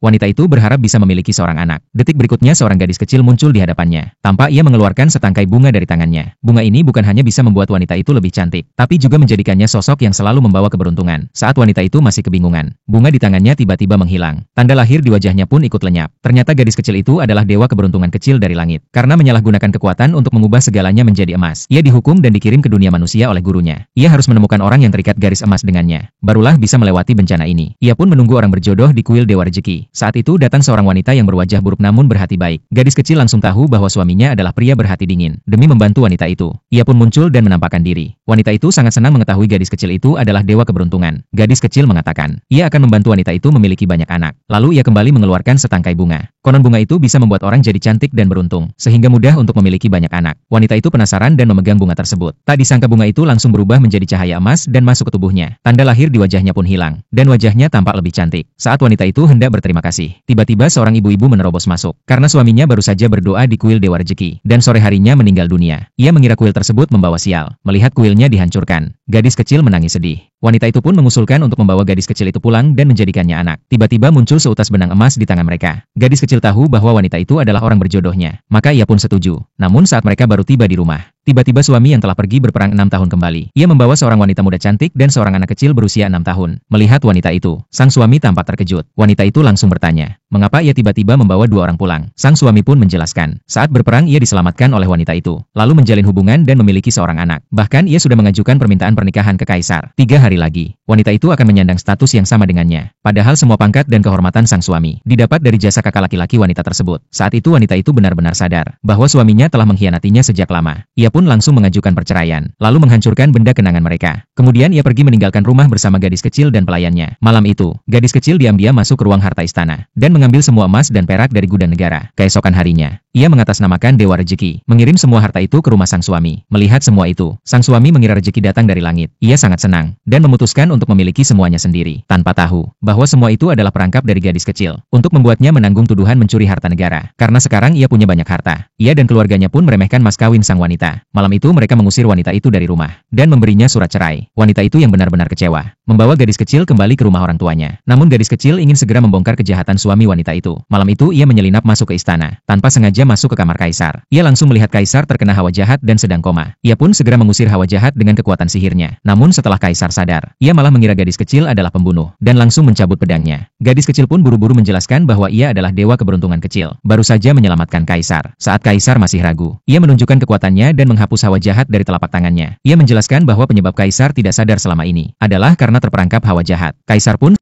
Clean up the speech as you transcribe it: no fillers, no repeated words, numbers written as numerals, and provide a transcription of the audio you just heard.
Wanita itu berharap bisa memiliki seorang anak. Detik berikutnya seorang gadis kecil muncul di hadapannya. Tampak ia mengeluarkan setangkai bunga dari tangannya. Bunga ini bukan hanya bisa membuat wanita itu lebih cantik, tapi juga menjadikannya sosok yang selalu membawa keberuntungan. Saat wanita itu masih kebingungan, bunga di tangannya tiba-tiba menghilang. Tanda lahir di wajahnya pun ikut lenyap. Ternyata gadis kecil itu adalah dewa keberuntungan kecil dari langit. Karena menyalahgunakan kekuatan untuk mengubah segalanya menjadi emas, ia dihukum dan dikirim ke dunia manusia oleh gurunya. Ia harus menemukan orang yang terikat garis emas dengannya. Barulah bisa melewati bencana ini. Ia pun menunggu orang berjodoh di kuil Dewa Rezeki. Saat itu datang seorang wanita yang berwajah buruk namun berhati baik. Gadis kecil langsung tahu bahwa suaminya adalah pria berhati dingin. Demi membantu wanita itu, ia pun muncul dan menampakkan diri. Wanita itu sangat senang mengetahui gadis kecil itu adalah dewa keberuntungan. Gadis kecil mengatakan, ia akan membantu wanita itu memiliki banyak anak. Lalu ia kembali mengeluarkan setangkai bunga. Konon bunga itu bisa membuat orang jadi cantik dan beruntung, sehingga mudah untuk memiliki banyak anak. Wanita itu penasaran dan memegang bunga tersebut. Tak disangka bunga itu langsung berubah menjadi cahaya emas dan masuk ke tubuhnya. Tanda lahir di wajahnya pun hilang, dan wajahnya tampak lebih cantik. Saat wanita itu hendak berterima kasih, tiba-tiba seorang ibu-ibu menerobos masuk. Karena suaminya baru saja berdoa di kuil Dewa Rezeki, dan sore harinya meninggal dunia. Ia mengira kuil tersebut membawa sial. Melihat kuilnya dihancurkan, gadis kecil menangis sedih. Wanita itu pun mengusulkan untuk membawa gadis kecil itu pulang dan menjadikannya anak. Tiba-tiba muncul seutas benang emas di tangan mereka. Gadis kecil tahu bahwa wanita itu adalah orang berjodohnya, maka ia pun setuju. Namun saat mereka baru tiba di rumah, tiba-tiba suami yang telah pergi berperang 6 tahun kembali. Ia membawa seorang wanita muda cantik dan seorang anak kecil berusia 6 tahun. Melihat wanita itu, sang suami tampak terkejut. Wanita itu langsung bertanya, mengapa ia tiba-tiba membawa 2 orang pulang. Sang suami pun menjelaskan, saat berperang ia diselamatkan oleh wanita itu, lalu menjalin hubungan dan memiliki seorang anak. Bahkan ia sudah mengajukan permintaan pernikahan ke kaisar. 3 hari lagi, wanita itu akan menyandang status yang sama dengannya. Padahal semua pangkat dan kehormatan sang suami didapat dari jasa kakak laki-laki wanita tersebut. Saat itu wanita itu benar-benar sadar bahwa suaminya telah mengkhianatinya sejak lama. Ia pun langsung mengajukan perceraian, lalu menghancurkan benda kenangan mereka. Kemudian ia pergi meninggalkan rumah bersama gadis kecil dan pelayannya. Malam itu, gadis kecil diam-diam masuk ke ruang harta istana dan mengambil semua emas dan perak dari gudang negara. Keesokan harinya, ia mengatasnamakan Dewa Rezeki, mengirim semua harta itu ke rumah sang suami. Melihat semua itu, sang suami mengira rezeki datang dari langit. Ia sangat senang dan memutuskan untuk memiliki semuanya sendiri, tanpa tahu bahwa semua itu adalah perangkap dari gadis kecil untuk membuatnya menanggung tuduhan mencuri harta negara. Karena sekarang ia punya banyak harta, ia dan keluarganya pun meremehkan mas kawin sang wanita. Malam itu mereka mengusir wanita itu dari rumah dan memberinya surat cerai. Wanita itu yang benar-benar kecewa, membawa gadis kecil kembali ke rumah orang tuanya. Namun gadis kecil ingin segera membongkar kejahatan suami wanita itu. Malam itu ia menyelinap masuk ke istana, tanpa sengaja masuk ke kamar kaisar. Ia langsung melihat kaisar terkena hawa jahat dan sedang koma. Ia pun segera mengusir hawa jahat dengan kekuatan sihirnya. Namun setelah kaisar sadar, ia malah mengira gadis kecil adalah pembunuh dan langsung mencabut pedangnya. Gadis kecil pun buru-buru menjelaskan bahwa ia adalah dewa keberuntungan kecil, baru saja menyelamatkan kaisar. Saat kaisar masih ragu, ia menunjukkan kekuatannya dan menghapus hawa jahat dari telapak tangannya. Ia menjelaskan bahwa penyebab kaisar tidak sadar selama ini adalah karena terperangkap hawa jahat. Kaisar pun